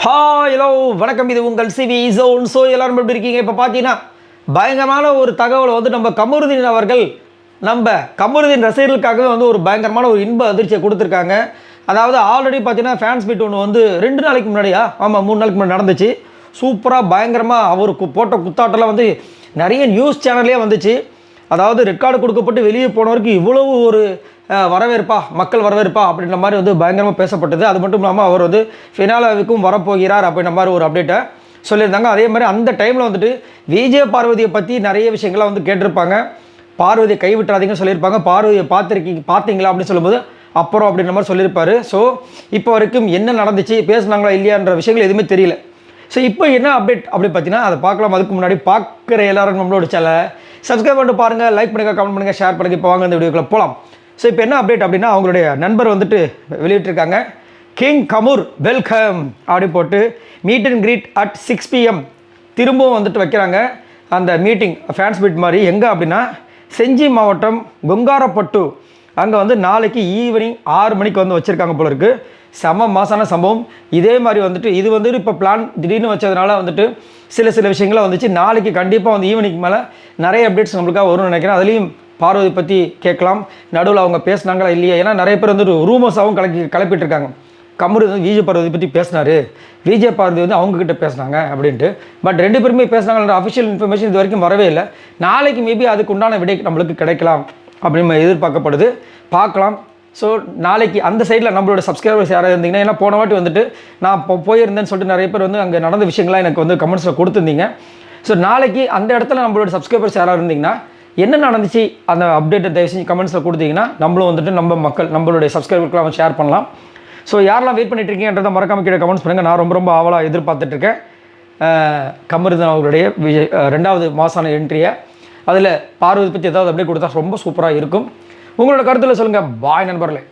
Hello வணக்கம். இது உங்கள் சிவி ஜோன். ஸோ எல்லாரும் எப்படி இருக்கீங்க? இப்போ பார்த்தீங்கன்னா பயங்கரமான ஒரு தகவலை வந்து நம்ம கமருதீன் அவர்கள் கமருதீன் ரசிகர்களுக்காகவே வந்து ஒரு பயங்கரமான ஒரு இன்ப அதிர்ச்சியை கொடுத்துருக்காங்க. அதாவது ஆல்ரெடி பார்த்தீங்கன்னா ஃபேன்ஸ் மீட் ஒன்று வந்து 2 நாளைக்கு முன்னாடியா 3 நாளைக்கு முன்னாடி நடந்துச்சு. சூப்பராக பயங்கரமாக அவருக்கு போட்ட குத்தாட்டெல்லாம் வந்து நிறைய நியூஸ் சேனல்லே வந்துச்சு. அதாவது ரெட் கார்டு கொடுக்கப்பட்டு வெளியே போனவருக்கு இவ்வளவு ஒரு மக்கள் வரவேற்பா அப்படின்ற மாதிரி வந்து பயங்கரமாக பேசப்பட்டது. அது மட்டும் இல்லாமல் அவர் வந்து ஃபினாலாவுக்கும் வரப்போகிறார் அப்படின்ற மாதிரி ஒரு அப்டேட்டை சொல்லியிருந்தாங்க. அதே மாதிரி அந்த டைமில் வந்துட்டு விஜய பார்வதியை பற்றி நிறைய விஷயங்கள்லாம் வந்து கேட்டிருப்பாங்க. பார்வதியை கைவிட்டுறாதீங்கன்னு சொல்லியிருப்பாங்க. பார்வதியை பார்த்தீங்களா அப்படின்னு சொல்லும்போது அப்புறம் அப்படின்ற மாதிரி சொல்லியிருப்பார். ஸோ இப்போ வரைக்கும் என்ன நடந்துச்சு, பேசுனாங்களா இல்லையான்ற விஷயங்கள் எதுவுமே தெரியல. ஸோ இப்போ என்ன அப்டேட் அப்படின்னு பார்த்தீங்கன்னா அதை பார்க்கலாம். அதுக்கு முன்னாடி பார்க்குற எல்லாரும் நம்மளோட சேனலை சப்ஸ்கிரைப் பண்ணிட்டு பாருங்கள், லைக் பண்ணுங்கள், கமெண்ட் பண்ணுங்கள், ஷேர் பண்ணுங்கள். இப்போ வாங்க இந்த வீடியோக்குள்ள போகலாம். ஸோ இப்போ என்ன அப்டேட் அப்படின்னா அவங்களுடைய நண்பர் வந்துட்டு வெளியிட்டிருக்காங்க. கிங் கமூர் வெல்கம் அப்படி போட்டு meet and greet at 6 PM திரும்பவும் வந்துட்டு வைக்கிறாங்க. அந்த மீட்டிங் ஃபேன்ஸ் மீட் மாதிரி எங்கே அப்படின்னா செஞ்சி மாவட்டம் கொங்காரப்பட்டு அங்கே வந்து நாளைக்கு ஈவினிங் 6 மணிக்கு வந்து வச்சுருக்காங்க போல இருக்குது. செம மாசான சம்பவம். இதே மாதிரி வந்துட்டு இது வந்துட்டு இப்போ பிளான் திடீர்னு வச்சதுனால வந்துட்டு சில விஷயங்களாக வந்துச்சு. நாளைக்கு கண்டிப்பாக வந்து ஈவினிங் மேலே நிறைய அப்டேட்ஸ் நம்மளுக்காக வரும்னு நினைக்கிறேன். அதுலேயும் பார்வதி பற்றி கேட்கலாம். நடுவில் அவங்க பேசினாங்களா இல்லையா, ஏன்னா நிறைய பேர் வந்து ரூமர்ஸாகவும் கிளப்பிட்டு இருக்காங்க. கமரு வந்து விஜய பார்வதி பற்றி பேசினார், விஜய பார்வதி வந்து அவங்கக்கிட்ட பேசினாங்க அப்படின்ட்டு. பட் 2 பேருமே பேசினாங்கன்ற அஃபிஷியல் இன்ஃபர்மேஷன் இது வரைக்கும் வரவே இல்லை. நாளைக்கு மேபி அதுக்கு உண்டான விடை நம்மளுக்கு கிடைக்கலாம் அப்படின்னு எதிர்பார்க்கப்படுது. பார்க்கலாம். ஸோ நாளைக்கு அந்த சைடில் நம்மளோட சப்ஸ்கிரைபர்ஸ் யாராவது இருந்தீங்கன்னா, ஏன்னா போன வாட்டி வந்துட்டு நான் போயிருந்தேன்னு சொல்லிட்டு நிறைய பேர் வந்து அங்கே நடந்த விஷயங்கள்லாம் எனக்கு வந்து கமெண்ட்ஸில் கொடுத்துருந்தீங்க. ஸோ நாளைக்கு அந்த இடத்துல நம்மளோட சப்ஸ்கிரைபர்ஸ் யாராவது இருந்தீங்கன்னா என்ன நடந்துச்சு அந்த அப்டேட்டை தயவு செஞ்சு கமெண்ட்ஸில் கொடுத்தீங்கன்னா நம்மளும் வந்துட்டு நம்மளுடைய சப்ஸ்கிரைபருக்குலாம் ஷேர் பண்ணலாம். ஸோ யாரெல்லாம் வெயிட் பண்ணிட்டு இருக்கீங்கன்றதை மறக்காம கீழே கமெண்ட்ஸ் பண்ணுங்கள். நான் ரொம்ப ஆவலாக எதிர்பார்த்துட்ருக்கேன் கமருதீன் அவர்களுடைய 2வது மாசான என்ட்ரியை. அதில் பார்வதி பற்றி ஏதாவது அப்படியே கொடுத்தா ரொம்ப சூப்பராக இருக்கும். உங்களோட கருத்தில் சொல்லுங்கள். பாய் நண்பர்களே.